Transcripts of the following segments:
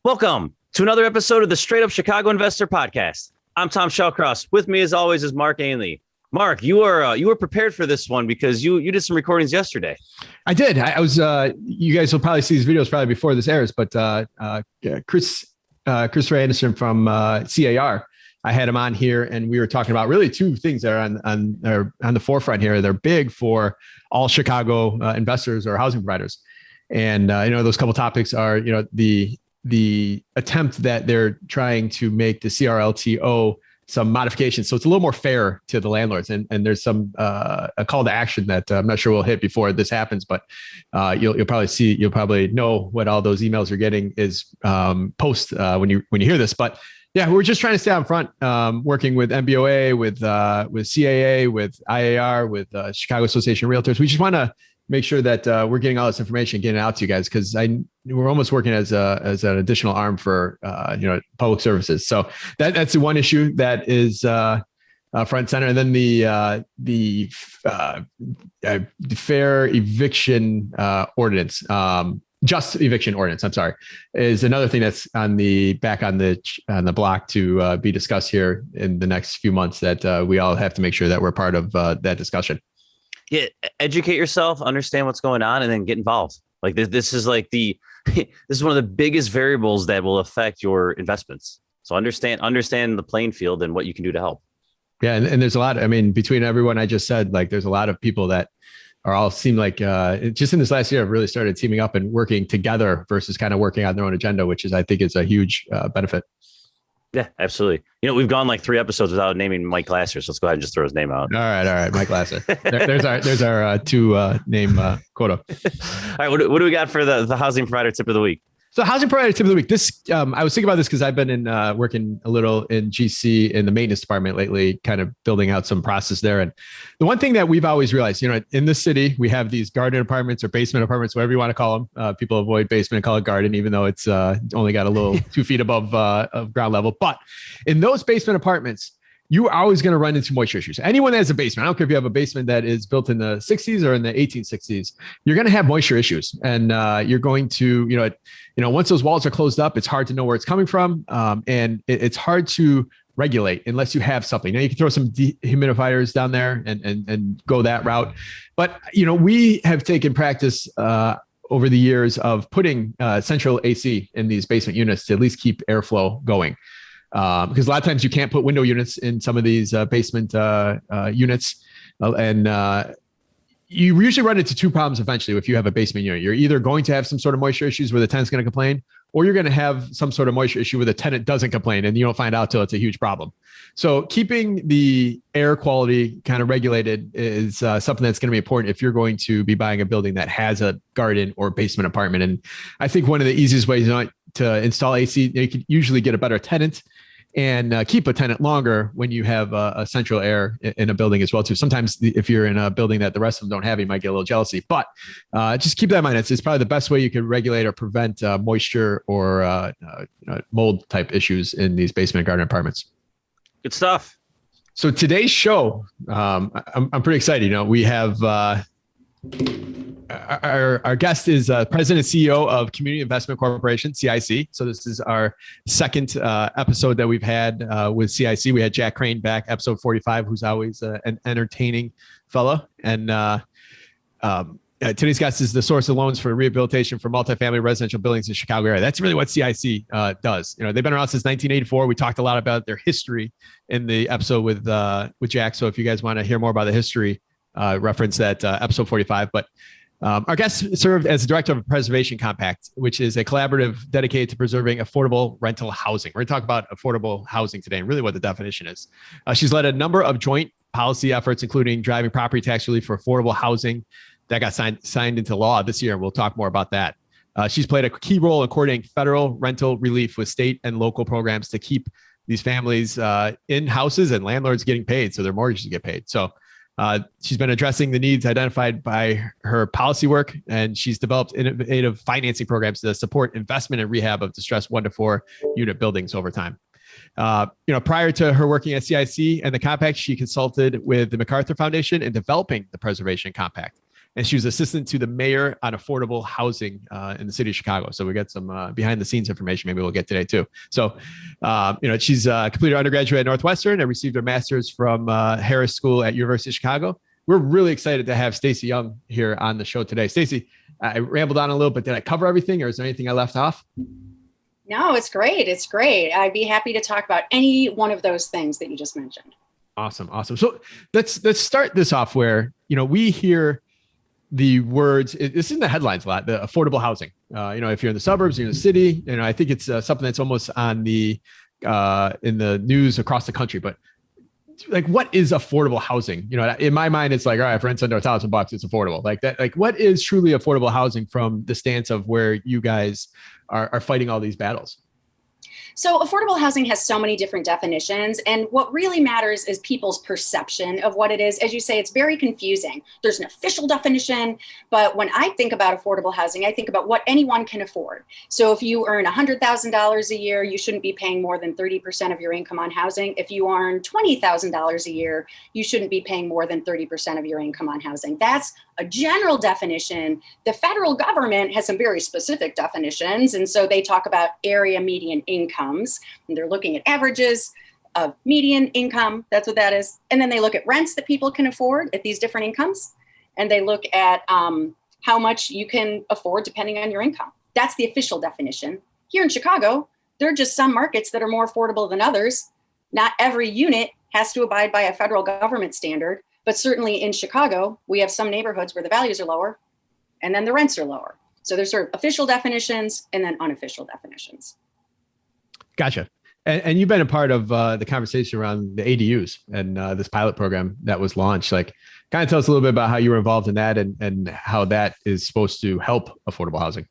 Welcome to another episode of the Straight Up Chicago Investor Podcast. I'm Tom Shellcross. With me, as always, is Mark Ainley. Mark, you were prepared for this one because you did some recordings yesterday. I did. I was. You guys will probably see these videos probably before this airs, but Christopher Anderson from CAR, I had him on here, and we were talking about really two things that are on the forefront here. They're big for all Chicago investors or housing providers, and those couple topics are the attempt that they're trying to make the CRLTO some modifications, so it's a little more fair to the landlords. And there's some a call to action that I'm not sure we'll hit before this happens, but you'll probably know what all those emails are getting is post when you hear this. But yeah, we're just trying to stay out front, working with MBOA, with CAA, with IAR, with Chicago Association of Realtors. We just want to make sure that we're getting all this information, getting it out to you guys, because we're almost working as an additional arm for public services. So that's the one issue that is front and center. And then the fair eviction ordinance, just eviction ordinance, I'm sorry, is another thing that's on the block to be discussed here in the next few months that we all have to make sure that we're part of that discussion. Yeah, educate yourself, understand what's going on, and then get involved. Like this is like this is one of the biggest variables that will affect your investments. So understand the playing field and what you can do to help. Yeah, and there's a lot. I mean, between everyone I just said, like there's a lot of people that are all seem like just in this last year have really started teaming up and working together versus kind of working on their own agenda, which is I think is a huge benefit. Yeah, absolutely. We've gone like 3 episodes without naming Mike Glasser, so let's go ahead and just throw his name out. All right, Mike Glasser. There's our two name quota. All right, what do we got for the housing provider tip of the week? So housing provider tip of the week. This I was thinking about this because I've been working a little in GC in the maintenance department lately, kind of building out some process there. And the one thing that we've always realized, in the city, we have these garden apartments or basement apartments, whatever you want to call them. People avoid basement and call it garden, even though it's only got a little 2 feet above of ground level. But in those basement apartments, you are always going to run into moisture issues. Anyone that has a basement, I don't care if you have a basement that is built in the 60s or in the 1860s, you're going to have moisture issues. And you're going to, once those walls are closed up, it's hard to know where it's coming from. And it's hard to regulate unless you have something. Now you can throw some dehumidifiers down there and go that route. But, we have taken practice over the years of putting central AC in these basement units to at least keep airflow going. Because a lot of times you can't put window units in some of these basement units. You usually run into two problems eventually if you have a basement unit. You're either going to have some sort of moisture issues where the tenant's going to complain, or you're going to have some sort of moisture issue where the tenant doesn't complain and you don't find out till it's a huge problem. So keeping the air quality kind of regulated is something that's going to be important if you're going to be buying a building that has a garden or basement apartment. And I think one of the easiest ways to install AC, you can usually get a better tenant and keep a tenant longer when you have a central air in a building as well too. Sometimes if you're in a building that the rest of them don't have, you might get a little jealousy, but just keep that in mind. It's probably the best way you can regulate or prevent moisture or mold type issues in these basement garden apartments. Good stuff. So today's show, I'm pretty excited. We have our guest is President and CEO of Community Investment Corporation, CIC. So this is our second episode that we've had with CIC. We had Jack Crane back, episode 45, who's always an entertaining fellow. And today's guest is the source of loans for rehabilitation for multifamily residential buildings in the Chicago area. That's really what CIC does. They've been around since 1984. We talked a lot about their history in the episode with Jack. So if you guys want to hear more about the history, reference that episode 45. But our guest served as the director of a preservation compact, which is a collaborative dedicated to preserving affordable rental housing. We're going to talk about affordable housing today and really what the definition is. She's led a number of joint policy efforts, including driving property tax relief for affordable housing that got signed into law this year. We'll talk more about that. She's played a key role in coordinating federal rental relief with state and local programs to keep these families in houses and landlords getting paid so their mortgages get paid. So she's been addressing the needs identified by her policy work, and she's developed innovative financing programs to support investment and rehab of distressed 1 to 4 unit buildings over time. Prior to her working at CIC and the compact, she consulted with the MacArthur Foundation in developing the preservation compact. and she was assistant to the mayor on affordable housing in the city of Chicago. So we got some behind the scenes information. Maybe we'll get today too. So, she's completed her undergraduate at Northwestern and received her master's from Harris School at University of Chicago. We're really excited to have Stacie Young here on the show today. Stacie, I rambled on a little bit. Did I cover everything, or is there anything I left off? No, it's great. It's great. I'd be happy to talk about any one of those things that you just mentioned. Awesome. So let's start this off where, we hear the words, it's in the headlines a lot, the affordable housing. If you're in the suburbs, you're in the city, I think it's something that's almost on the in the news across the country. But like, what is affordable housing? In my mind, it's like, all right, if rent's under $1,000, it's affordable. Like that. Like, what is truly affordable housing from the stance of where you guys are fighting all these battles? So affordable housing has so many different definitions, and what really matters is people's perception of what it is. As you say, it's very confusing. There's an official definition, but when I think about affordable housing, I think about what anyone can afford. So if you earn $100,000 a year, you shouldn't be paying more than 30% of your income on housing. If you earn $20,000 a year, you shouldn't be paying more than 30% of your income on housing. That's a general definition. The federal government has some very specific definitions, and so they talk about area median incomes, and they're looking at averages of median income. That's what that is. And then they look at rents that people can afford at these different incomes, and they look at how much you can afford depending on your income. That's the official definition. Here in Chicago, there are just some markets that are more affordable than others. Not every unit has to abide by a federal government standard, but certainly in Chicago, we have some neighborhoods where the values are lower and then the rents are lower. So there's sort of official definitions and then unofficial definitions. Gotcha. And you've been a part of the conversation around the ADUs and this pilot program that was launched. Like, kind of tell us a little bit about how you were involved in that and how that is supposed to help affordable housing.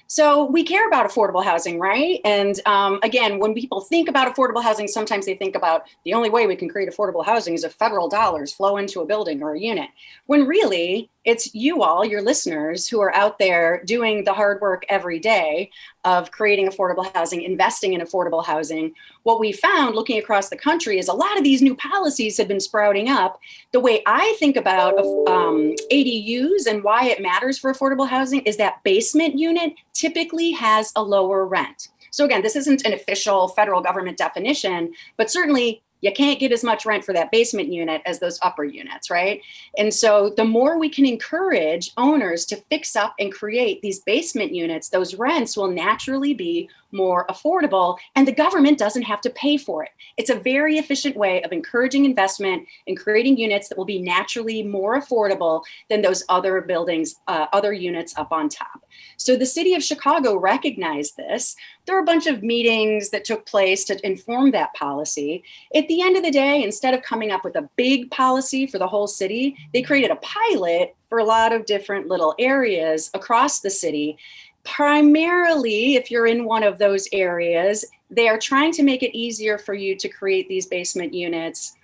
So we care about affordable housing, right? And again, when people think about affordable housing, sometimes they think about the only way we can create affordable housing is if federal dollars flow into a building or a unit. When really, it's you all, your listeners, who are out there doing the hard work every day of creating affordable housing, investing in affordable housing. What we found looking across the country is a lot of these new policies have been sprouting up. The way I think about ADUs and why it matters for affordable housing is that basement unit typically has a lower rent. So again, this isn't an official federal government definition, but certainly you can't get as much rent for that basement unit as those upper units, right? And so the more we can encourage owners to fix up and create these basement units, those rents will naturally be more affordable, and the government doesn't have to pay for it. It's a very efficient way of encouraging investment and creating units that will be naturally more affordable than those other buildings, other units up on top. So the city of Chicago recognized this. There were a bunch of meetings that took place to inform that policy. At the end of the day, instead of coming up with a big policy for the whole city, they created a pilot for a lot of different little areas across the city. Primarily, if you're in one of those areas, they are trying to make it easier for you to create these basement units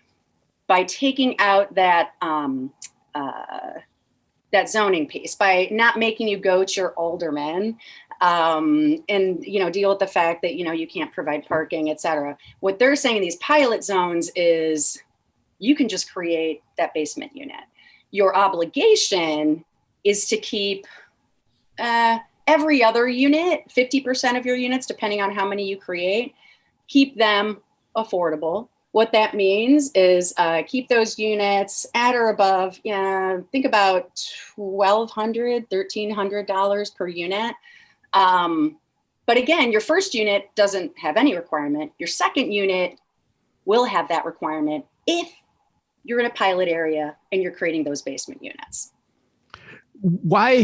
by taking out that that zoning piece, by not making you go to your alderman and deal with the fact that you can't provide parking, et cetera. What they're saying in these pilot zones is you can just create that basement unit. Your obligation is to keep every other unit, 50% of your units, depending on how many you create, keep them affordable. What that means is keep those units at or above, think about $1,200, $1,300 per unit. But again, your first unit doesn't have any requirement. Your second unit will have that requirement if you're in a pilot area and you're creating those basement units. Why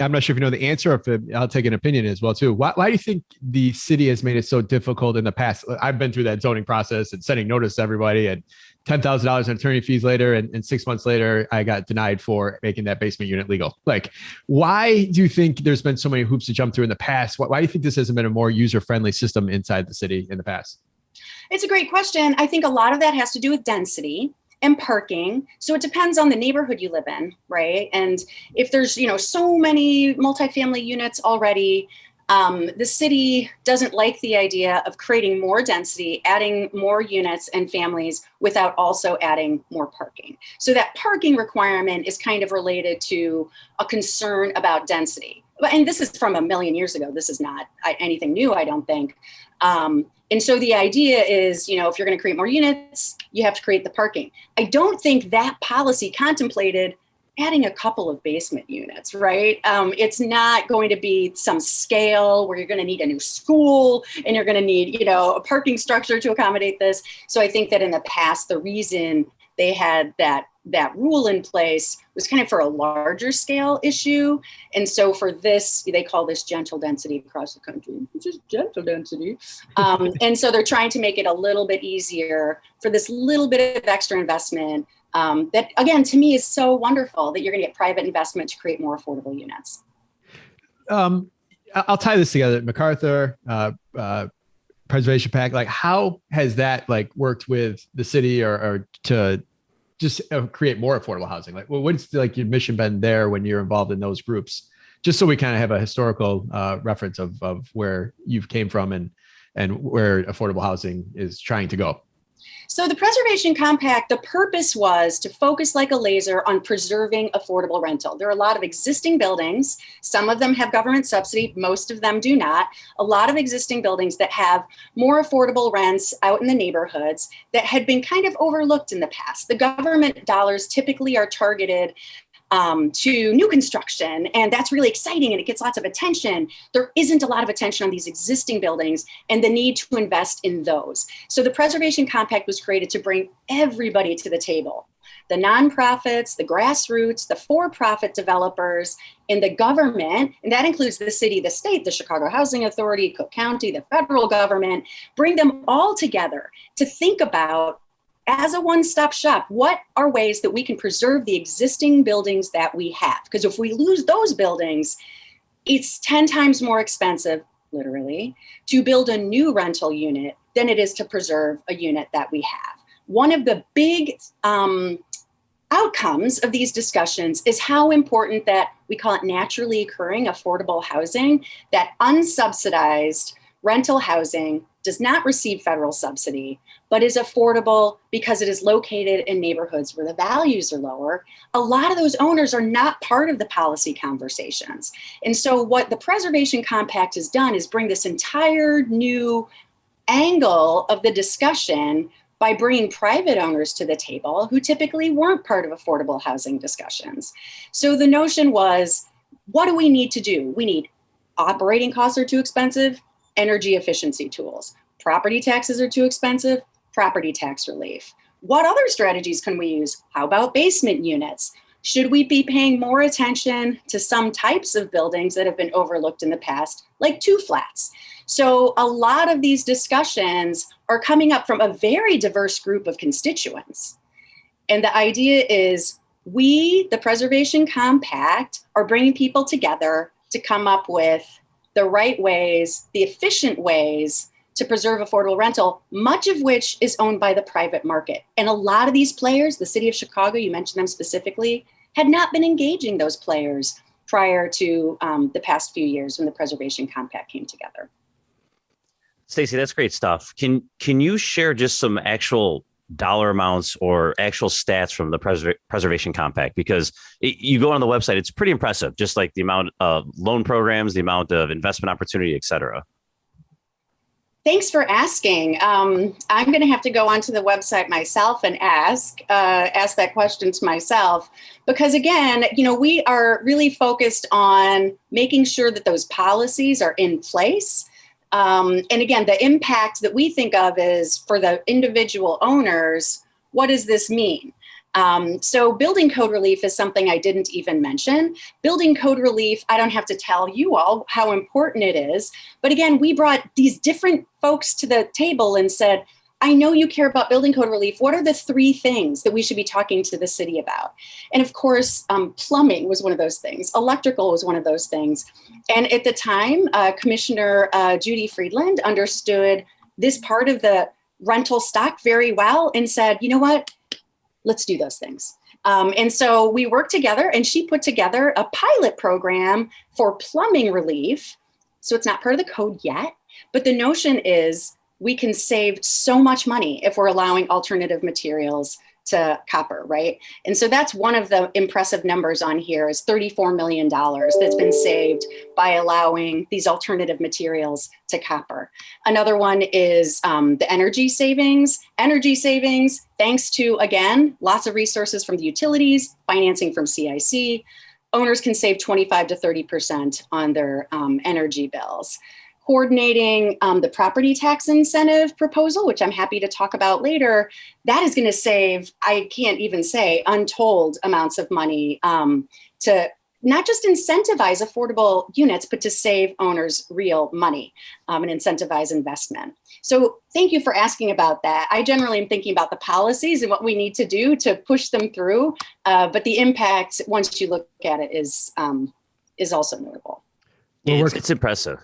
I'm not sure if you know the answer, or if I'll take an opinion as well too. Why do you think the city has made it so difficult in the past? I've been through that zoning process and sending notice to everybody, and $10,000 in attorney fees later, and 6 months later, I got denied for making that basement unit legal. Like, why do you think there's been so many hoops to jump through in the past? Why do you think this hasn't been a more user-friendly system inside the city in the past? It's a great question. I think a lot of that has to do with density and parking. So it depends on the neighborhood you live in, right? And if there's, so many multifamily units already, The city doesn't like the idea of creating more density, adding more units and families without also adding more parking. So that parking requirement is kind of related to a concern about density. And this is from a million years ago. This is not anything new, I don't think. And so the idea is, if you're going to create more units, you have to create the parking. I don't think that policy contemplated adding a couple of basement units, right? It's not going to be some scale where you're going to need a new school and you're going to need, a parking structure to accommodate this. So I think that in the past, the reason they had that rule in place was kind of for a larger scale issue. And so for this, they call this gentle density across the country, which is gentle density. And so they're trying to make it a little bit easier for this little bit of extra investment. That, again, to me is so wonderful that you're going to get private investment to create more affordable units. I'll tie this together. MacArthur, Preservation Pact, how has that worked with the city or to just create more affordable housing? What's your mission been there when you're involved in those groups? Just so we kind of have a historical reference of where you've came from and where affordable housing is trying to go. So the Preservation Compact, the purpose was to focus like a laser on preserving affordable rental. There are a lot of existing buildings. Some of them have government subsidy. Most of them do not. A lot of existing buildings that have more affordable rents out in the neighborhoods that had been kind of overlooked in the past. The government dollars typically are targeted to new construction, and that's really exciting and it gets lots of attention. There isn't a lot of attention on these existing buildings and the need to invest in those. So the Preservation Compact was created to bring everybody to the table. The nonprofits, the grassroots, the for-profit developers, and the government, and that includes the city, the state, the Chicago Housing Authority, Cook County, the federal government, bring them all together to think about, as a one-stop shop, what are ways that we can preserve the existing buildings that we have? Because if we lose those buildings, it's 10 times more expensive, literally, to build a new rental unit than it is to preserve a unit that we have. One of the big outcomes of these discussions is how important that we call it naturally occurring affordable housing, that unsubsidized rental housing does not receive federal subsidy, but is affordable because it is located in neighborhoods where the values are lower. A lot of those owners are not part of the policy conversations. And so what the Preservation Compact has done is bring this entire new angle of the discussion by bringing private owners to the table who typically weren't part of affordable housing discussions. So the notion was, what do we need to do? We need operating costs are too expensive, energy efficiency tools. Property taxes are too expensive, property tax relief. What other strategies can we use? How about basement units? Should we be paying more attention to some types of buildings that have been overlooked in the past, like two flats? So a lot of these discussions are coming up from a very diverse group of constituents. And the idea is we, the Preservation Compact, are bringing people together to come up with the right ways, the efficient ways to preserve affordable rental, much of which is owned by the private market. And a lot of these players, the city of Chicago, you mentioned them specifically, had not been engaging those players prior to the past few years when the Preservation Compact came together. Stacie, that's great stuff. Can you share just some actual dollar amounts or actual stats from the Preservation Compact? Because you go on the website, it's pretty impressive, just like the amount of loan programs, the amount of investment opportunity, et cetera. Thanks for asking. I'm going to have to go onto the website myself and ask that question to myself, because again, we are really focused on making sure that those policies are in place. And again, the impact that we think of is for the individual owners. What does this mean? So building code relief is something I didn't even mention. Building code relief, I don't have to tell you all how important it is. But again, we brought these different folks to the table and said, I know you care about building code relief. What are the 3 things that we should be talking to the city about? And of course, plumbing was one of those things. Electrical was one of those things. And at the time, Commissioner Judy Friedland understood this part of the rental stock very well and said, you know what? Let's do those things. And so we worked together and she put together a pilot program for plumbing relief So it's not part of the code yet, but the notion is we can save so much money if we're allowing alternative materials to copper, right? And so that's one of the impressive numbers on here is $34 million that's been saved by allowing these alternative materials to copper. Another one is the energy savings. Energy savings, thanks to, again, lots of resources from the utilities, financing from CIC, owners can save 25 to 30% on their energy bills. Coordinating the property tax incentive proposal, which I'm happy to talk about later, that is going to save, I can't even say, untold amounts of money to not just incentivize affordable units, but to save owners real money and incentivize investment. So thank you for asking about that. I generally am thinking about the policies and what we need to do to push them through, but the impact, once you look at it, is also notable. It's impressive.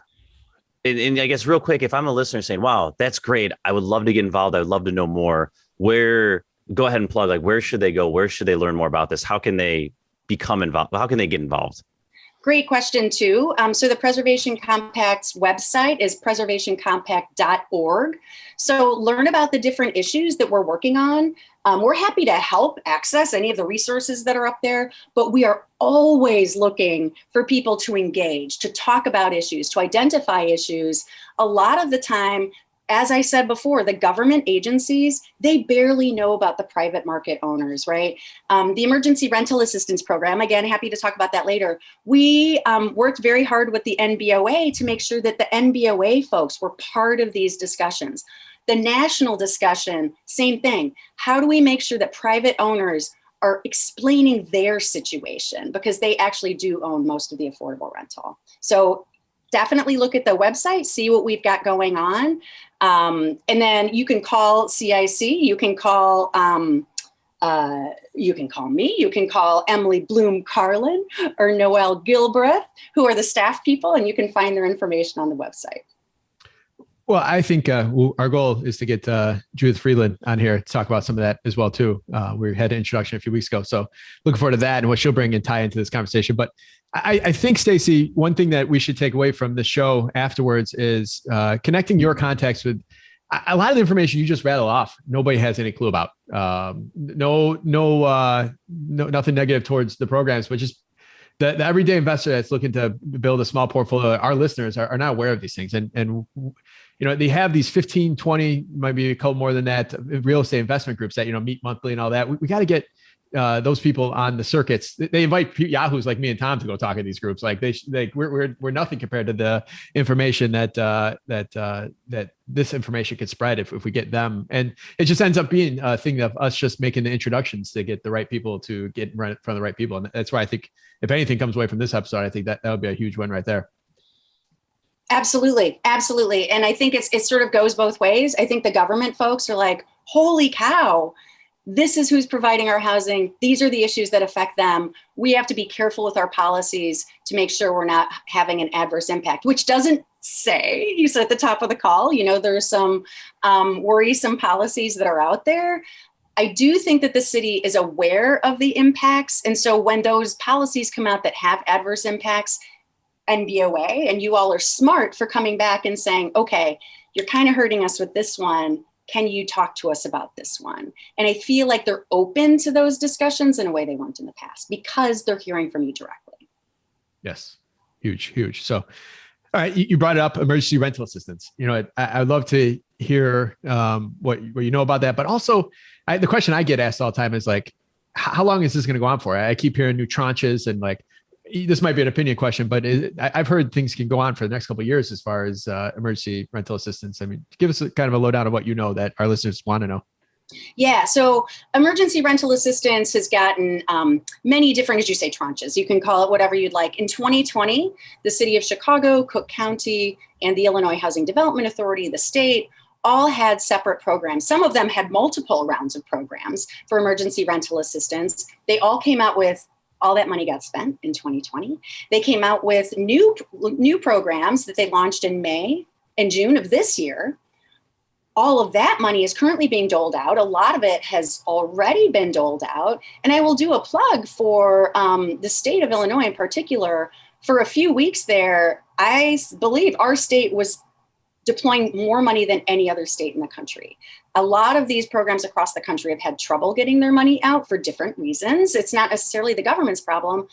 And I guess real quick, if I'm a listener saying, wow, that's great, I would love to get involved, I would love to know more, go ahead and plug, like, where should they go? Where should they learn more about this? How can they become involved? How can they get involved? Great question, too. So the Preservation Compact's website is preservationcompact.org. So learn about the different issues that we're working on. We're happy to help access any of the resources that are up there, but we are always looking for people to engage, to talk about issues, to identify issues. A lot of the time, as I said before, the government agencies, they barely know about the private market owners, right? The Emergency Rental Assistance Program, again, happy to talk about that later. We worked very hard with the NBOA to make sure that the NBOA folks were part of these discussions. The national discussion, same thing. How do we make sure that private owners are explaining their situation? Because they actually do own most of the affordable rental. So definitely look at the website, see what we've got going on. And then you can call CIC, you can call me, you can call Emily Bloom Carlin or Noelle Gilbreth, who are the staff people, and you can find their information on the website. Well, I think our goal is to get Judith Freeland on here to talk about some of that as well, too. We had an introduction a few weeks ago. So looking forward to that and what she'll bring and tie into this conversation. But I think, Stacie, one thing that we should take away from the show afterwards is connecting your context with a lot of the information you just rattled off. Nobody has any clue about. Nothing negative towards the programs, but just the everyday investor that's looking to build a small portfolio. Our listeners are not aware of these things. And you know, they have these 15, 20, maybe a couple more than that, real estate investment groups that, you know, meet monthly and all that. We got to get those people on the circuits. They invite yahoos like me and Tom to go talk at these groups. Like we're nothing compared to the information that this information could spread if we get them. And it just ends up being a thing of us just making the introductions to get the right people to get in front of the right people. And that's why I think if anything comes away from this episode, I think that would be a huge win right there. Absolutely. Absolutely. And I think it sort of goes both ways. I think the government folks are like, holy cow, this is who's providing our housing. These are the issues that affect them. We have to be careful with our policies to make sure we're not having an adverse impact, which doesn't say, you said at the top of the call, you know, there's some worrisome policies that are out there. I do think that the city is aware of the impacts. And so when those policies come out that have adverse impacts, NBOA, and you all are smart for coming back and saying, okay, you're kind of hurting us with this one. Can you talk to us about this one? And I feel like they're open to those discussions in a way they weren't in the past because they're hearing from you directly. Yes. Huge. So, all right. You brought up emergency rental assistance. You know, I'd love to hear what you know about that, but also the question I get asked all the time is like, how long is this going to go on for? I keep hearing new tranches and like, this might be an opinion question, but I've heard things can go on for the next couple of years as far as emergency rental assistance. I mean, give us kind of a lowdown of what you know that our listeners want to know. Yeah, so emergency rental assistance has gotten many different, as you say, tranches. You can call it whatever you'd like. In 2020, the city of Chicago, Cook County, and the Illinois Housing Development Authority, the state, all had separate programs. Some of them had multiple rounds of programs for emergency rental assistance. They all came out with all that money got spent in 2020. They came out with new programs that they launched in May and June of this year. All of that money is currently being doled out. A lot of it has already been doled out. And I will do a plug for the state of Illinois in particular for a few weeks there, I believe our state was deploying more money than any other state in the country. A lot of these programs across the country have had trouble getting their money out for different reasons. It's not necessarily the government's problem.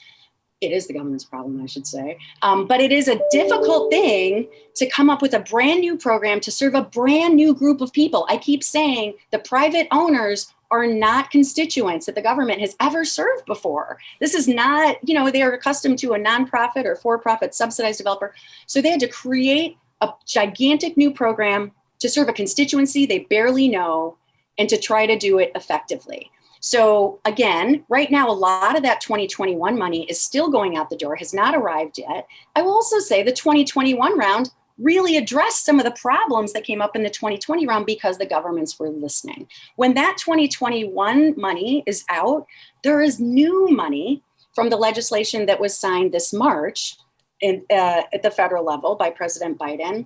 It is the government's problem, I should say. But it is a difficult thing to come up with a brand new program to serve a brand new group of people. I keep saying the private owners are not constituents that the government has ever served before. This is not, they are accustomed to a nonprofit or for-profit subsidized developer. So they had to create a gigantic new program to serve a constituency they barely know and to try to do it effectively. So again, right now, a lot of that 2021 money is still going out the door, has not arrived yet. I will also say the 2021 round really addressed some of the problems that came up in the 2020 round because the governments were listening. When that 2021 money is out, there is new money from the legislation that was signed this March at the federal level by President Biden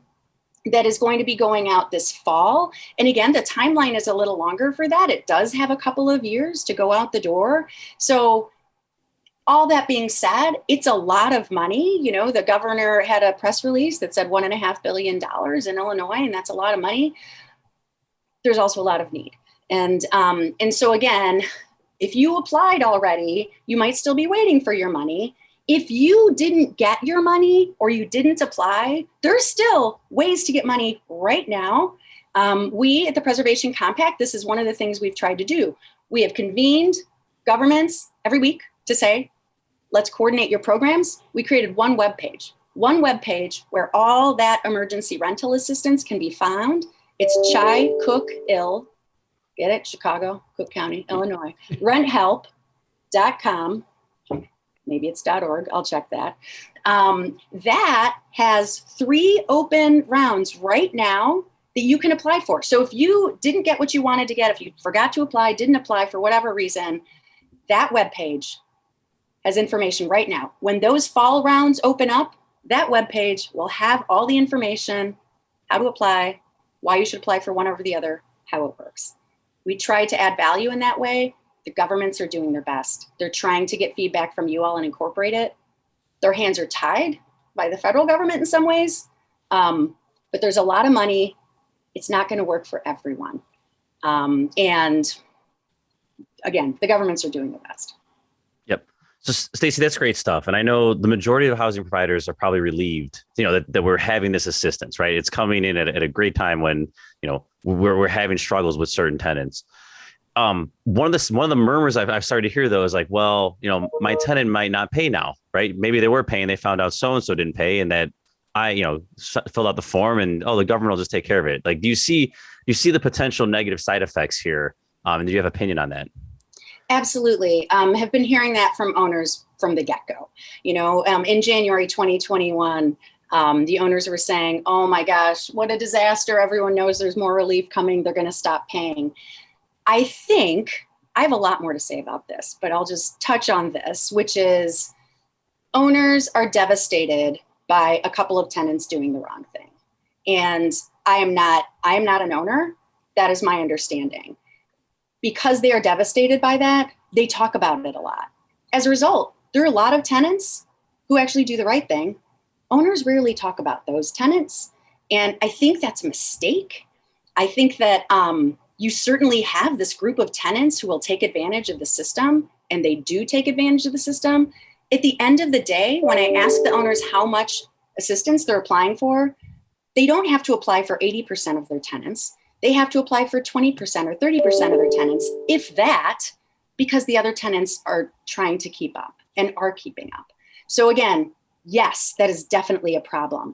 that is going to be going out this fall. And again, the timeline is a little longer for that. It does have a couple of years to go out the door. So all that being said, it's a lot of money. The governor had a press release that said $1.5 billion in Illinois, and that's a lot of money. There's also a lot of need. And so again, if you applied already, you might still be waiting for your money. If you didn't get your money or you didn't apply, there's still ways to get money right now. We at the Preservation Compact, this is one of the things we've tried to do. We have convened governments every week to say, let's coordinate your programs. We created one webpage where all that emergency rental assistance can be found. It's Chai Cook Ill, get it? Chicago, Cook County, Illinois, renthelp.com. Maybe it's .org. I'll check that. That has 3 open rounds right now that you can apply for. So if you didn't get what you wanted to get, if you forgot to apply, didn't apply for whatever reason, that webpage has information right now. When those fall rounds open up, that webpage will have all the information, how to apply, why you should apply for one over the other, how it works. We try to add value in that way. The governments are doing their best. They're trying to get feedback from you all and incorporate it. Their hands are tied by the federal government in some ways, but there's a lot of money. It's not going to work for everyone. And again, the governments are doing their best. Yep. So Stacie, that's great stuff. And I know the majority of housing providers are probably relieved, that we're having this assistance, right? It's coming in at a great time when, we're having struggles with certain tenants. One of the murmurs I've started to hear though is like, well, my tenant might not pay now, right? Maybe they were paying, they found out so-and-so didn't pay, and that I, filled out the form and, the government will just take care of it. Like, do you see the potential negative side effects here? And do you have opinion on that? Absolutely. Have been hearing that from owners from the get-go. In January 2021, the owners were saying, oh my gosh, what a disaster. Everyone knows there's more relief coming. They're going to stop paying. I think I have a lot more to say about this, but I'll just touch on this, which is owners are devastated by a couple of tenants doing the wrong thing. And I am not an owner. That is my understanding. Because they are devastated by that, they talk about it a lot. As a result, there are a lot of tenants who actually do the right thing. Owners rarely talk about those tenants. And I think that's a mistake. I think that you certainly have this group of tenants who will take advantage of the system, and they do take advantage of the system. At the end of the day, when I ask the owners how much assistance they're applying for, they don't have to apply for 80% of their tenants. They have to apply for 20% or 30% of their tenants, if that, because the other tenants are trying to keep up and are keeping up. So again, yes, that is definitely a problem.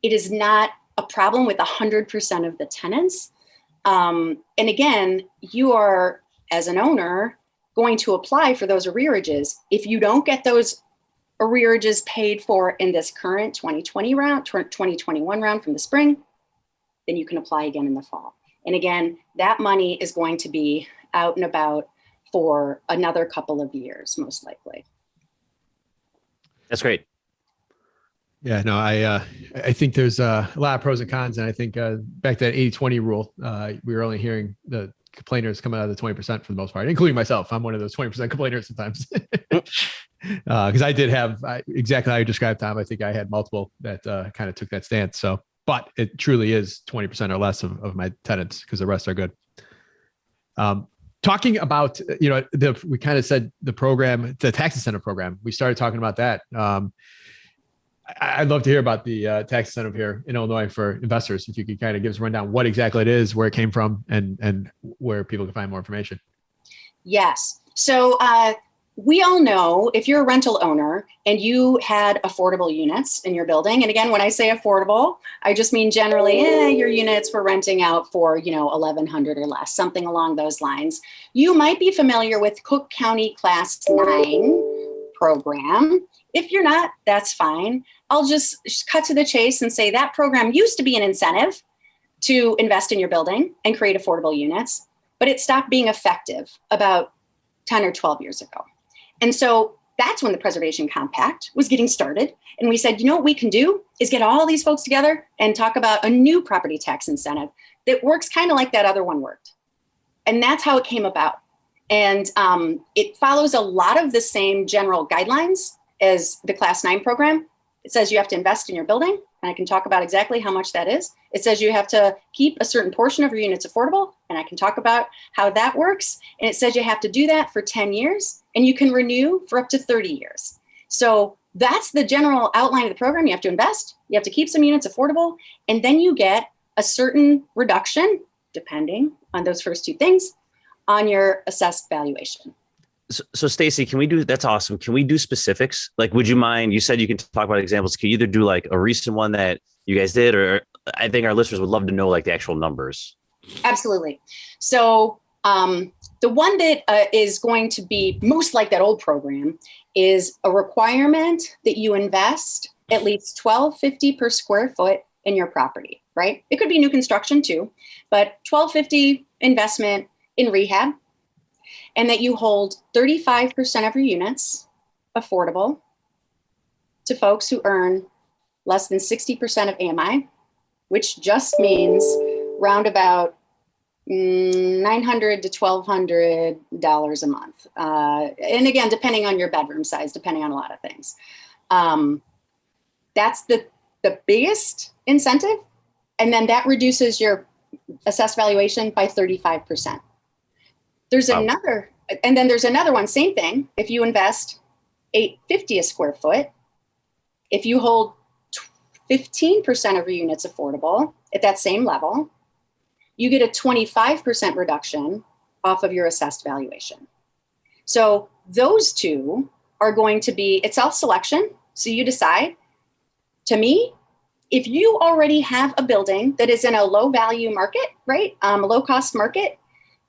It is not a problem with 100% of the tenants. And again, you are, as an owner, going to apply for those arrearages. If you don't get those arrearages paid for in this current 2021 round from the spring, then you can apply again in the fall. And again, that money is going to be out and about for another couple of years, most likely. That's great. Yeah, no, I think there's a lot of pros and cons. And I think back to that 80-20 rule, we were only hearing the complainers come out of the 20% for the most part, including myself. I'm one of those 20% complainers sometimes. Because I did have exactly how you described, Tom. I think I had multiple that kind of took that stance. So, but it truly is 20% or less of my tenants because the rest are good. Talking about, we kind of said the program, the tax incentive program. We started talking about that. I'd love to hear about the tax incentive here in Illinois for investors. If you could kind of give us a rundown what exactly it is, where it came from, and where people can find more information. Yes. So we all know if you're a rental owner and you had affordable units in your building, and again, when I say affordable, I just mean generally your units were renting out for, $1,100 or less, something along those lines. You might be familiar with Cook County Class 9 program. If you're not, that's fine. I'll just cut to the chase and say that program used to be an incentive to invest in your building and create affordable units, but it stopped being effective about 10 or 12 years ago. And so that's when the Preservation Compact was getting started. And we said, what we can do is get all these folks together and talk about a new property tax incentive that works kind of like that other one worked. And that's how it came about. And it follows a lot of the same general guidelines as the Class 9 program. It says you have to invest in your building, and I can talk about exactly how much that is. It says you have to keep a certain portion of your units affordable, and I can talk about how that works. And it says you have to do that for 10 years, and you can renew for up to 30 years. So that's the general outline of the program. You have to invest, you have to keep some units affordable, and then you get a certain reduction, depending on those first two things, on your assessed valuation. So Stacie, that's awesome. Can we do specifics? Like, would you mind, you said you can talk about examples. Can you either do like a recent one that you guys did, or I think our listeners would love to know like the actual numbers. Absolutely. So the one that is going to be most like that old program is a requirement that you invest at least $1,250 per square foot in your property, right? It could be new construction too, but $1,250 investment in rehab, and that you hold 35% of your units affordable to folks who earn less than 60% of AMI, which just means round about $900 to $1,200 a month. And again, depending on your bedroom size, depending on a lot of things. That's the biggest incentive. And then that reduces your assessed valuation by 35%. There's another, and then there's another one, same thing. If you invest $850 a square foot, if you hold 15% of your units affordable at that same level, you get a 25% reduction off of your assessed valuation. So those two are going to be, it's self-selection. So you decide. To me, if you already have a building that is in a low value market, right? A low cost market,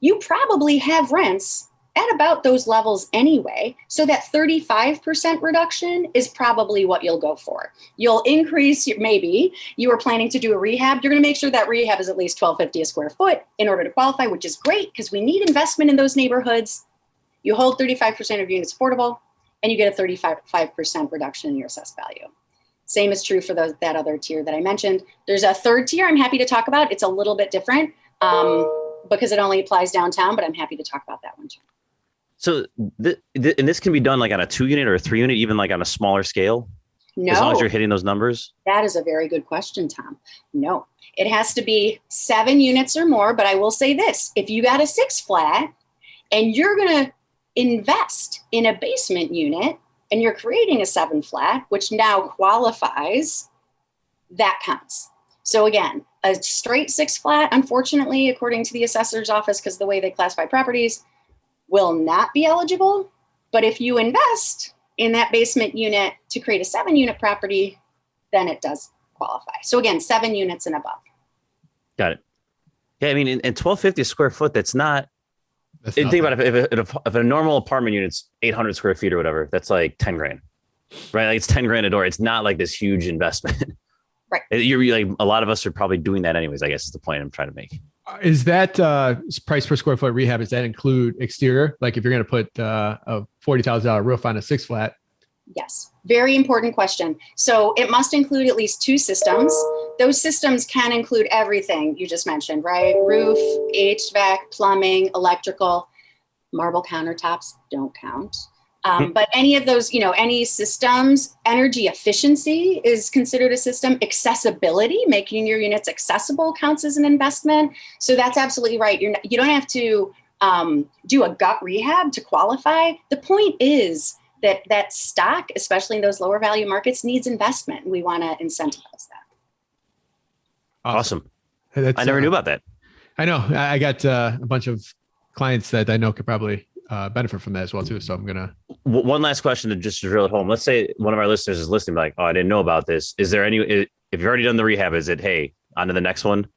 you probably have rents at about those levels anyway. So that 35% reduction is probably what you'll go for. You'll increase, maybe you were planning to do a rehab. You're going to make sure that rehab is at least $1,250 a square foot in order to qualify, which is great because we need investment in those neighborhoods. You hold 35% of units affordable and you get a 35% reduction in your assessed value. Same is true for that other tier that I mentioned. There's a third tier I'm happy to talk about. It's a little bit different. Because it only applies downtown, but I'm happy to talk about that one too. So and this can be done like on a 2-unit or a 3-unit, even like on a smaller scale? No. As long as you're hitting those numbers? That is a very good question, Tom. No, it has to be 7 units or more, but I will say this. If you got a 6 flat and you're going to invest in a basement unit and you're creating a 7 flat, which now qualifies, that counts. So again, a straight 6 flat, unfortunately, according to the assessor's office, because the way they classify properties, will not be eligible. But if you invest in that basement unit to create a 7-unit property, then it does qualify. So again, 7 units and above. Got it. Yeah, I mean, and $1,250 a square foot, that's not. Think about if a normal apartment unit's 800 square feet or whatever, that's like 10 grand, right? Like it's 10 grand a door. It's not like this huge investment. Right. You're like, a lot of us are probably doing that anyways, I guess is the point I'm trying to make. Is that price per square foot rehab, does that include exterior? Like if you're going to put a $40,000 roof on a 6 flat? Yes. Very important question. So it must include at least 2 systems. Those systems can include everything you just mentioned, right? Roof, HVAC, plumbing, electrical. Marble countertops don't count. But any of those, any systems, energy efficiency is considered a system. Accessibility, making your units accessible, counts as an investment. So that's absolutely right. You don't have to do a gut rehab to qualify. The point is that stock, especially in those lower value markets, needs investment. We want to incentivize that. Awesome. I never knew about that. I know. I got a bunch of clients that I know could probably benefit from that as well too. So I'm gonna. One last question to just drill it home. Let's say one of our listeners is listening, like, "Oh, I didn't know about this." Is there any? If you've already done the rehab, is it, "Hey, on to the next one"?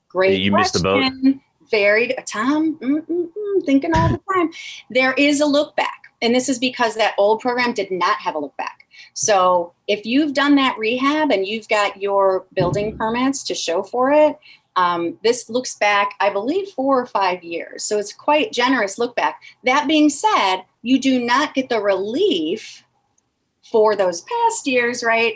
Great. You missed the boat. Varied. Tom, thinking all the time. There is a look back, and this is because that old program did not have a look back. So if you've done that rehab and you've got your building permits to show for it, this looks back, I believe, 4 or 5 years. So it's quite generous look back. That being said, you do not get the relief for those past years, right?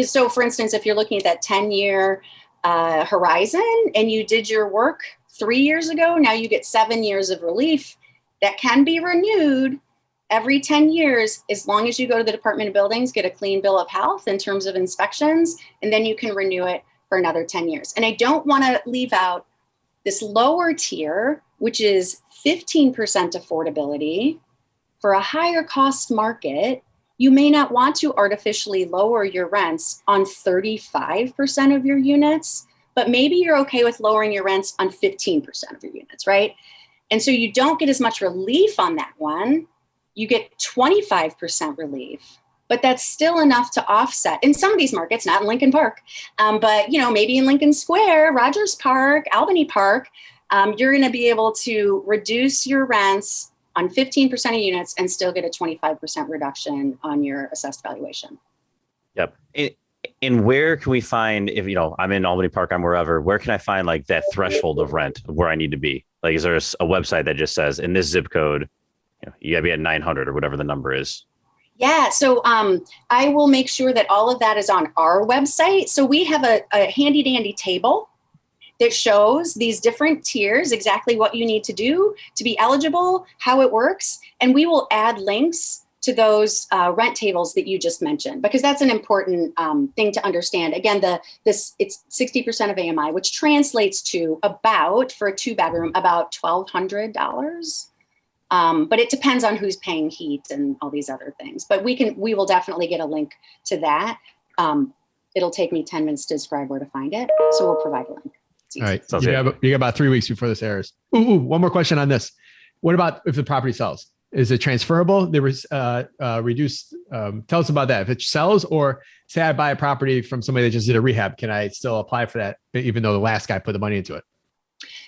So for instance, if you're looking at that 10-year horizon and you did your work 3 years ago, now you get 7 years of relief that can be renewed every 10 years, as long as you go to the Department of Buildings, get a clean bill of health in terms of inspections, and then you can renew it for another 10 years. And I don't want to leave out this lower tier, which is 15% affordability for a higher cost market. You may not want to artificially lower your rents on 35% of your units, but maybe you're okay with lowering your rents on 15% of your units, right? And so you don't get as much relief on that one. You get 25% relief, but that's still enough to offset in some of these markets, not in Lincoln Park, but maybe in Lincoln Square, Rogers Park, Albany Park, you're going to be able to reduce your rents on 15% of units and still get a 25% reduction on your assessed valuation. Yep. And where can we find, if I'm in Albany Park, I'm wherever, where can I find like that threshold of rent of where I need to be? Like, is there a website that just says in this zip code, you gotta be at 900 or whatever the number is? Yeah, so I will make sure that all of that is on our website. So we have a handy dandy table that shows these different tiers, exactly what you need to do to be eligible, how it works. And we will add links to those rent tables that you just mentioned, because that's an important thing to understand. Again, it's 60% of AMI, which translates to about, for a 2-bedroom, about $1,200. But it depends on who's paying heat and all these other things. But we will definitely get a link to that. It'll take me 10 minutes to describe where to find it. So we'll provide a link. All right. You got about 3 weeks before this airs. One more question on this. What about if the property sells? Is it transferable? There was reduced. Tell us about that. If it sells, or say I buy a property from somebody that just did a rehab, can I still apply for that even though the last guy put the money into it?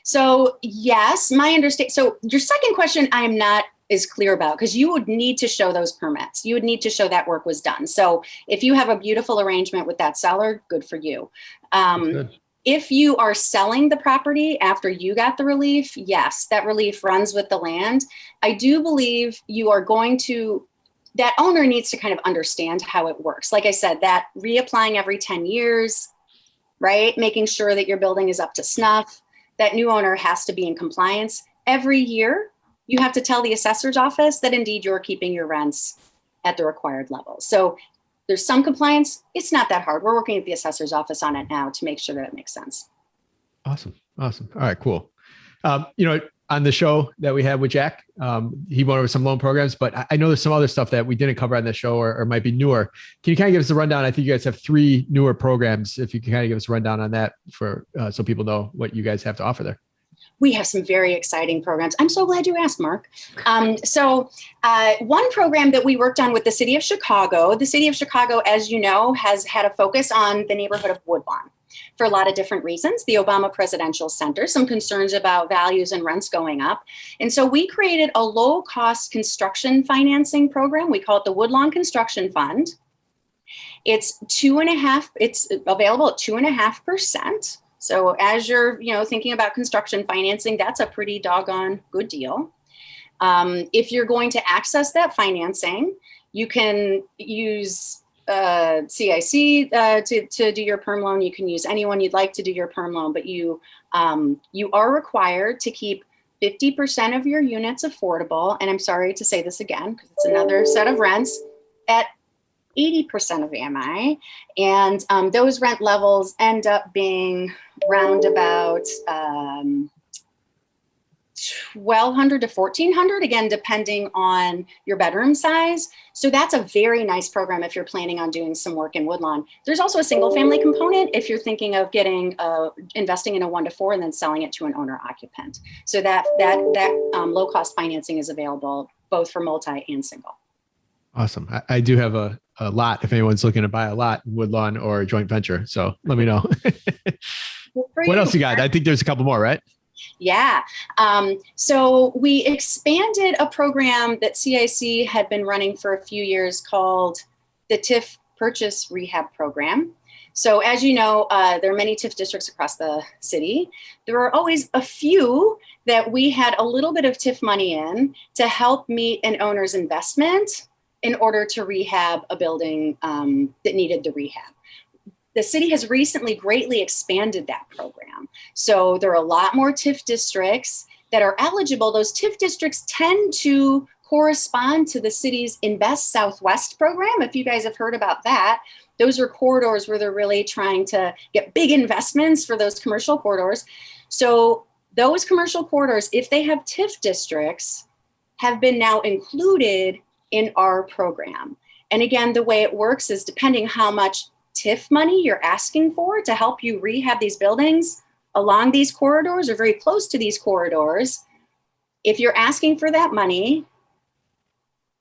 So yes, my understanding. So your second question, I am not as clear about, because you would need to show those permits. You would need to show that work was done. So if you have a beautiful arrangement with that seller, good for you. Good. If you are selling the property after you got the relief, yes, that relief runs with the land. I do believe that owner needs to kind of understand how it works. Like I said, that reapplying every 10 years, right? Making sure that your building is up to snuff. That new owner has to be in compliance. Every year, you have to tell the assessor's office that indeed you're keeping your rents at the required level. So there's some compliance. It's not that hard. We're working at the assessor's office on it now to make sure that it makes sense. Awesome. All right, cool. On the show that we had with Jack, he went over some loan programs, but I know there's some other stuff that we didn't cover on the show or might be newer. Can you kind of give us a rundown? I think you guys have 3 newer programs. If you can kind of give us a rundown on that so people know what you guys have to offer there. We have some very exciting programs. I'm so glad you asked, Mark. One program that we worked on with the City of Chicago, as you know, has had a focus on the neighborhood of Woodlawn for a lot of different reasons. The Obama Presidential Center, some concerns about values and rents going up. And so we created a low-cost construction financing program. We call it the Woodlawn Construction Fund. It's available at 2.5%. So as you're, thinking about construction financing, that's a pretty doggone good deal. If you're going to access that financing, you can use CIC to do your perm loan. You can use anyone you'd like to do your perm loan, but you are required to keep 50% of your units affordable. And I'm sorry to say this again, because it's another set of rents at 80% of AMI. And those rent levels end up being round about 1,200 to 1,400, again, depending on your bedroom size. So that's a very nice program if you're planning on doing some work in Woodlawn. There's also a single family component if you're thinking of getting investing in a 1 to 4 and then selling it to an owner occupant. So that low cost financing is available both for multi and single. Awesome. I do have a lot if anyone's looking to buy a lot in Woodlawn or a joint venture. So let me know. What else you got? I think there's a couple more, right? Yeah. So we expanded a program that CIC had been running for a few years called the TIF Purchase Rehab Program. So as you know, there are many TIF districts across the city. There are always a few that we had a little bit of TIF money in to help meet an owner's investment in order to rehab a building that needed the rehab. The city has recently greatly expanded that program. So there are a lot more TIF districts that are eligible. Those TIF districts tend to correspond to the city's Invest Southwest program. If you guys have heard about that, those are corridors where they're really trying to get big investments for those commercial corridors. So those commercial corridors, if they have TIF districts, have been now included in our program. And again, the way it works is depending how much TIF money you're asking for to help you rehab these buildings along these corridors or very close to these corridors. If you're asking for that money,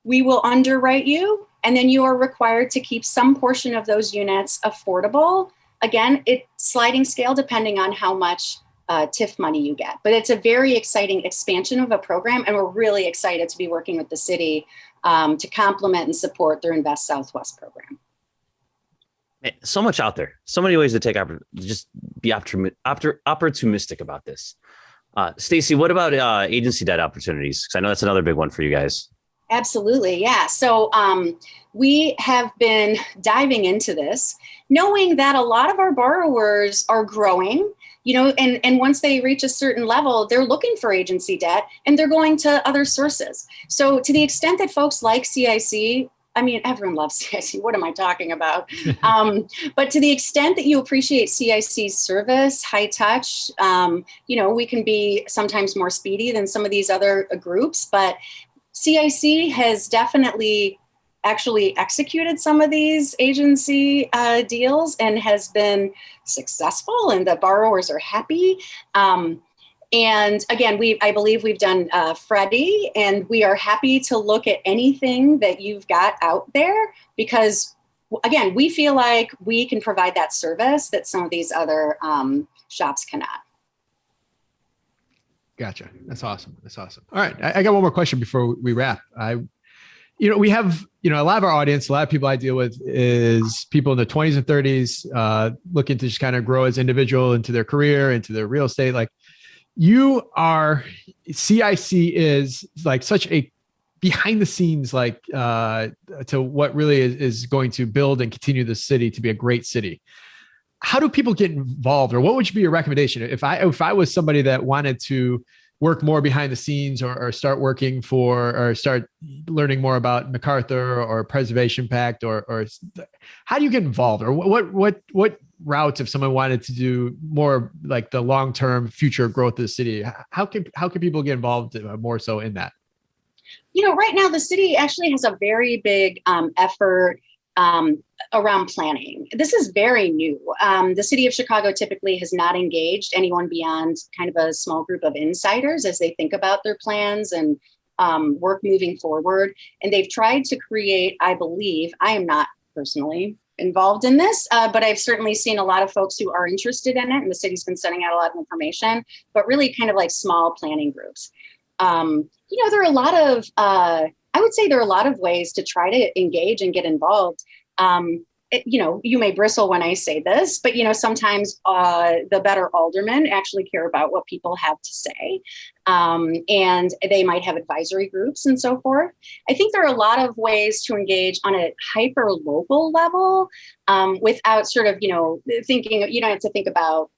we will underwrite you, and then you are required to keep some portion of those units affordable. Again, it's sliding scale depending on how much TIF money you get. But it's a very exciting expansion of a program, and we're really excited to be working with the city to complement and support their Invest Southwest program. So much out there, so many ways to take just be opportunistic about this. Stacie, what about agency debt opportunities? Because I know that's another big one for you guys. Absolutely. Yeah. So we have been diving into this, knowing that a lot of our borrowers are growing, and once they reach a certain level, they're looking for agency debt and they're going to other sources. So to the extent that folks like CIC, I mean, everyone loves CIC. What am I talking about? But to the extent that you appreciate CIC's service, high touch, we can be sometimes more speedy than some of these other groups, but CIC has definitely actually executed some of these agency deals and has been successful, and the borrowers are happy. And again, I believe we've done Freddie, and we are happy to look at anything that you've got out there because, again, we feel like we can provide that service that some of these other shops cannot. Gotcha. That's awesome. All right. I got one more question before we wrap. We have, a lot of our audience, a lot of people I deal with is people in their 20s and 30s looking to just kind of grow as individual into their career, into their real estate. Like CIC is like such a behind the scenes, like to what really is going to build and continue the city to be a great city. How do people get involved, or what would be your recommendation? If I was somebody that wanted to work more behind the scenes or start working or start learning more about MacArthur or Preservation Pact or how do you get involved, or what routes if someone wanted to do more like the long-term future growth of the city? How can people get involved more so in that? Right now the city actually has a very big effort around planning. This is very new. The city of Chicago typically has not engaged anyone beyond kind of a small group of insiders as they think about their plans and work moving forward. And they've tried to create, I believe, I am not personally involved in this, but I've certainly seen a lot of folks who are interested in it, and the city's been sending out a lot of information, but really kind of like small planning groups. There are a lot of, I would say there are a lot of ways to try to engage and get involved. You may bristle when I say this, but, sometimes the better aldermen actually care about what people have to say. And they might have advisory groups and so forth. I think there are a lot of ways to engage on a hyper local level without sort of, thinking, you don't have to think about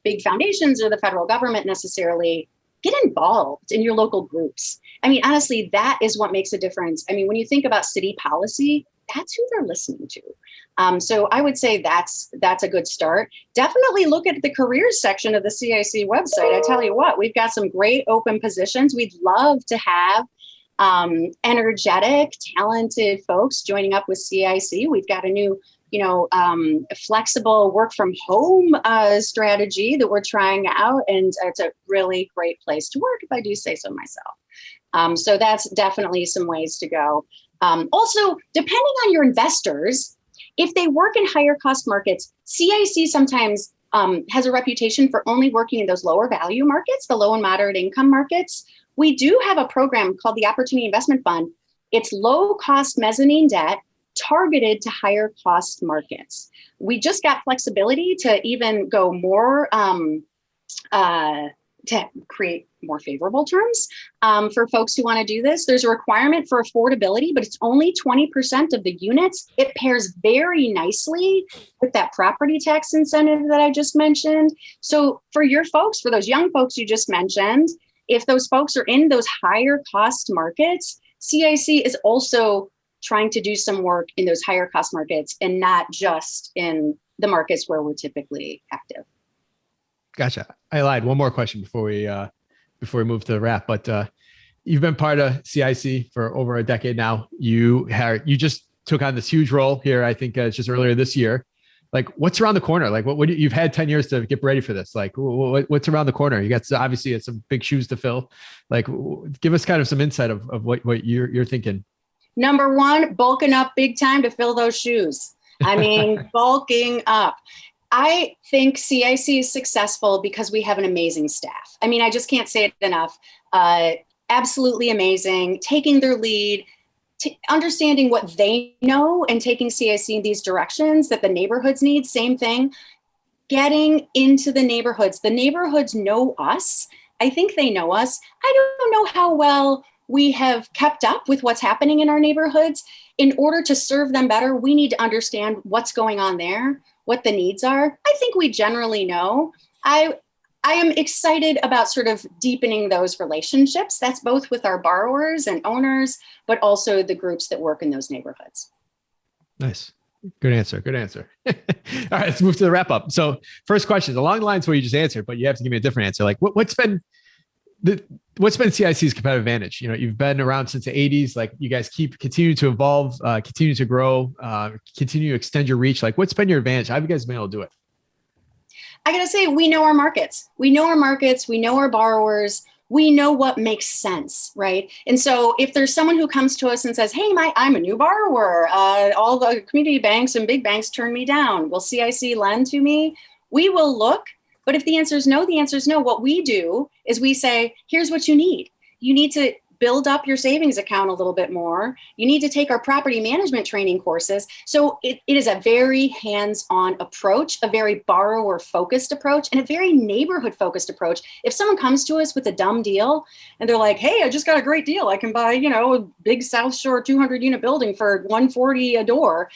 big foundations or the federal government necessarily. get involved in your local groups. I mean, honestly, that is what makes a difference. I mean, when you think about city policy, that's who they're listening to. So I would say that's a good start. Definitely look at the careers section of the CIC website. I tell you what, we've got some great open positions. We'd love to have energetic, talented folks joining up with CIC. We've got a new, flexible work from home strategy that we're trying out, and it's a really great place to work, if I do say so myself. So that's definitely some ways to go. Also, depending on your investors, if they work in higher cost markets, CIC sometimes has a reputation for only working in those lower value markets, the low and moderate income markets. We do have a program called the Opportunity Investment Fund. It's low cost mezzanine debt targeted to higher cost markets. We just got flexibility to even go more to create more favorable terms for folks who want to do this. There's a requirement for affordability, but it's only 20% of the units. It pairs very nicely with that property tax incentive that I just mentioned. So for your folks, for those young folks you just mentioned, if those folks are in those higher cost markets, CIC is also trying to do some work in those higher cost markets and not just in the markets where we're typically active. Gotcha. I lied. One more question before we move to the wrap. But you've been part of CIC for over a decade now. You just took on this huge role here. I think it's just earlier this year. Like, what's around the corner? Like, what you've had 10 years to get ready for this. Like, what's around the corner? You got obviously it's some big shoes to fill. Like, give us kind of some insight of what you're thinking. Number one, bulking up big time to fill those shoes. I mean, bulking up. I think CIC is successful because we have an amazing staff. I mean, I just can't say it enough. Absolutely amazing, taking their lead, understanding what they know and taking CIC in these directions that the neighborhoods need. Same thing, getting into the neighborhoods. The neighborhoods know us. I think they know us. I don't know how well we have kept up with what's happening in our neighborhoods. In order to serve them better, we need to understand what's going on there, what the needs are. I think we generally know. I am excited about sort of deepening those relationships. That's both with our borrowers and owners, but also the groups that work in those neighborhoods. Nice. Good answer. Good answer. All right, let's move to the wrap up. So first question, along the lines where you just answered, but you have to give me a different answer. Like what's been CIC's competitive advantage? You know, you've been around since the 80s. Like, you guys continue to evolve, continue to grow, continue to extend your reach. Like, what's been your advantage? How have you guys been able to do it? I got to say, we know our markets. We know our markets. We know our borrowers. We know what makes sense, right? And so if there's someone who comes to us and says, hey, I'm a new borrower, all the community banks and big banks turn me down, will CIC lend to me? We will look. But if the answer is no, the answer is no. What we do is we say, here's what you need. You need to build up your savings account a little bit more. You need to take our property management training courses. So it is a very hands-on approach, a very borrower-focused approach, and a very neighborhood-focused approach. If someone comes to us with a dumb deal and they're like, hey, I just got a great deal. I can buy, a big South Shore 200-unit building for $140 a door.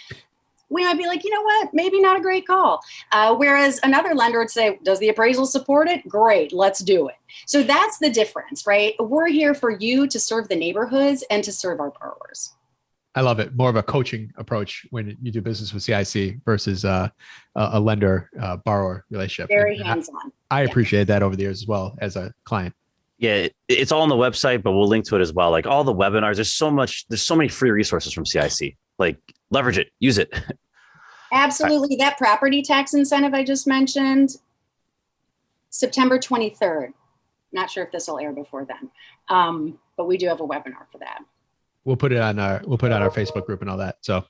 We might be like, you know what, maybe not a great call. Whereas another lender would say, does the appraisal support it? Great, let's do it. So that's the difference, right? We're here for you to serve the neighborhoods and to serve our borrowers. I love it. More of a coaching approach when you do business with CIC versus a lender borrower relationship. Very hands-on. I appreciate that over the years as well as a client. Yeah, it's all on the website, but we'll link to it as well. Like all the webinars, there's so many free resources from CIC. Like, leverage it, use it. Absolutely. That property tax incentive I just mentioned, September 23rd. Not sure if this will air before then, but we do have a webinar for that. We'll put it on our Facebook group and all that. So,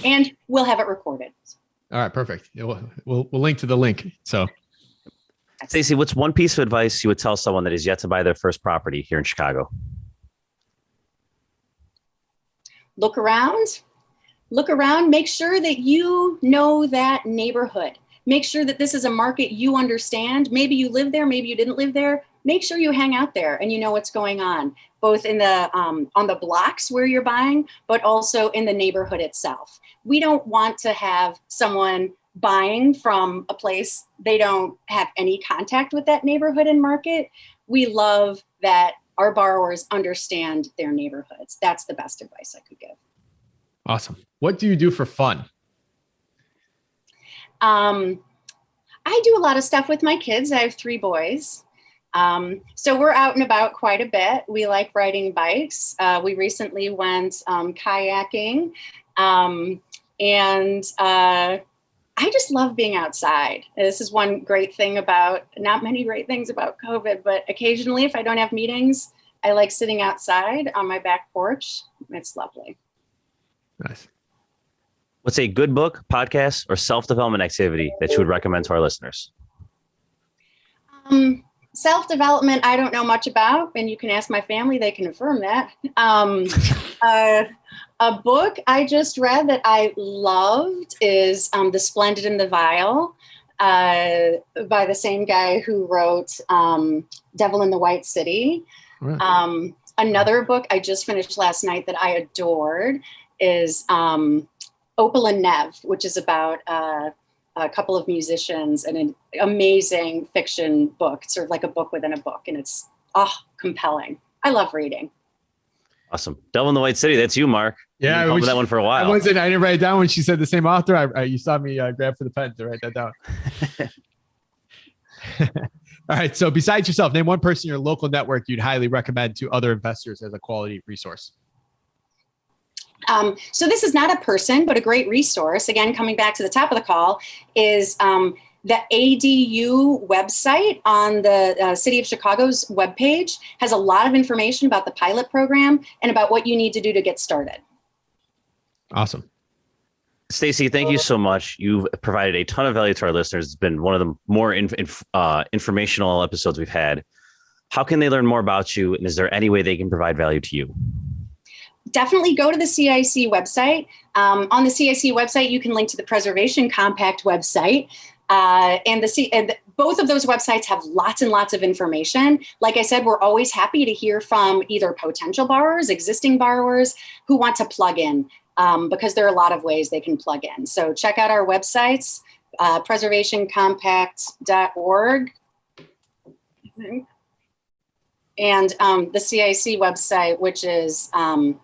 and we'll have it recorded. All right, perfect. We'll link to the link. So, Stacie, what's one piece of advice you would tell someone that is yet to buy their first property here in Chicago? Look around, make sure that you know that neighborhood. Make sure that this is a market you understand. Maybe you live there, maybe you didn't live there. Make sure you hang out there and you know what's going on, both in the on the blocks where you're buying, but also in the neighborhood itself. We don't want to have someone buying from a place they don't have any contact with that neighborhood and market. we love that our borrowers understand their neighborhoods. That's the best advice I could give. Awesome. What do you do for fun? I do a lot of stuff with my kids. I have 3 boys. So we're out and about quite a bit. We like riding bikes. We recently went kayaking. And I just love being outside. This is one great thing about, not many great things about COVID, but occasionally if I don't have meetings, I like sitting outside on my back porch. It's lovely. Nice. What's a good book, podcast, or self-development activity that you would recommend to our listeners? Self-development, I don't know much about, and you can ask my family, they can affirm that. A book I just read that I loved is The Splendid and the Vile by the same guy who wrote Devil in the White City. Right. Another book I just finished last night that I adored is Opal and Nev, which is about a couple of musicians and an amazing fiction book. It's sort of like a book within a book, and it's compelling. I love reading. Awesome. Devil in the White City. That's you, Mark. Yeah, I that one for a while. I didn't write it down when she said the same author. You saw me grab for the pen to write that down. All right. So besides yourself, name one person in your local network you'd highly recommend to other investors as a quality resource. So this is not a person, but a great resource. Again, coming back to the top of the call is the ADU website on the City of Chicago's webpage has a lot of information about the pilot program and about what you need to do to get started. Awesome. Stacie, thank you so much. You've provided a ton of value to our listeners. It's been one of the more informational episodes we've had. How can they learn more about you? And is there any way they can provide value to you? Definitely go to the CIC website. On the CIC website, you can link to the Preservation Compact website. And both of those websites have lots and lots of information. Like I said, we're always happy to hear from either potential borrowers, existing borrowers who want to plug in, because there are a lot of ways they can plug in. So check out our websites, preservationcompact.org. And the CIC website, which is, I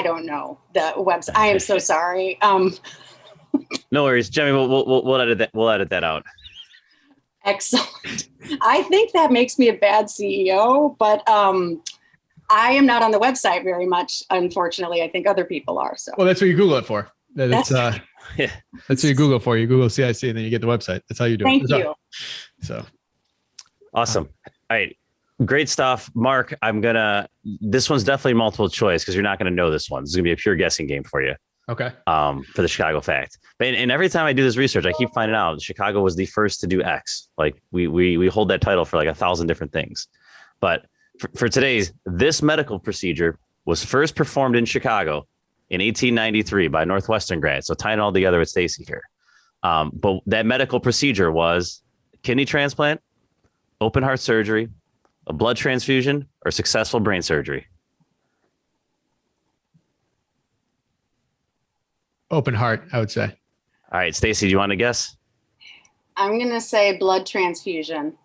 don't know the website. I am so sorry. No worries, Jimmy. We'll edit that. We'll edit that out. Excellent. I think that makes me a bad CEO, but I am not on the website very much. Unfortunately, I think other people are. So. Well, that's what you Google it for. That's yeah. That's what you Google for. You Google CIC, and then you get the website. That's how you do it. Thank you. So. Awesome. All right. Great stuff. Mark, this one's definitely multiple choice because you're not going to know this one. This is going to be a pure guessing game for you. Okay. For the Chicago fact. And every time I do this research, I keep finding out Chicago was the first to do X. Like we hold that title for like 1,000 different things. But for today's, this medical procedure was first performed in Chicago in 1893 by a Northwestern grad. So tying it all together with Stacie here. But that medical procedure was kidney transplant, open heart surgery, a blood transfusion, or successful brain surgery. Open heart, I would say. All right, Stacie, do you want to guess? I'm going to say blood transfusion.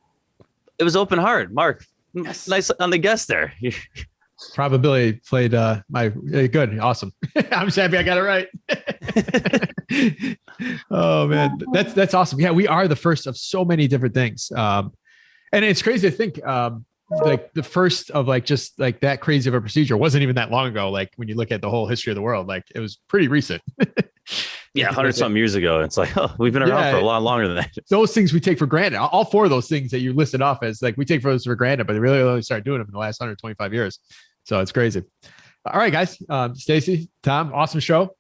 It was open heart. Mark, yes. Nice on the guess there. Probability played good. Awesome. I'm just happy I got it right. Oh man, that's awesome. Yeah, we are the first of so many different things. And it's crazy to think like the first of like just like that crazy of a procedure wasn't even that long ago. Like when you look at the whole history of the world, like it was pretty recent. Yeah, 100-something years ago. It's like, oh, we've been around for a lot longer than that. Those things we take for granted. All 4 of those things that you listed off as like we take those for granted, but they really only started doing them in the last 125 years. So it's crazy. All right, guys. Stacie, Tom, awesome show.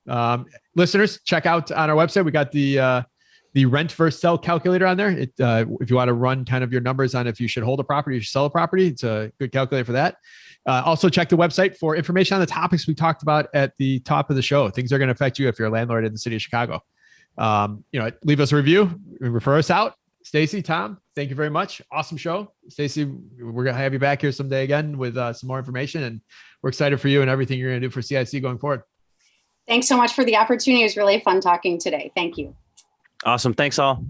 Listeners, check out on our website. We got the rent versus sell calculator on there. If you want to run kind of your numbers on if you should hold a property or sell a property, it's a good calculator for that. Also check the website for information on the topics we talked about at the top of the show. Things are going to affect you if you're a landlord in the city of Chicago. Leave us a review, refer us out. Stacie, Tom, thank you very much. Awesome show. Stacie, we're going to have you back here someday again with some more information, and we're excited for you and everything you're going to do for CIC going forward. Thanks so much for the opportunity. It was really fun talking today. Thank you. Awesome. Thanks all.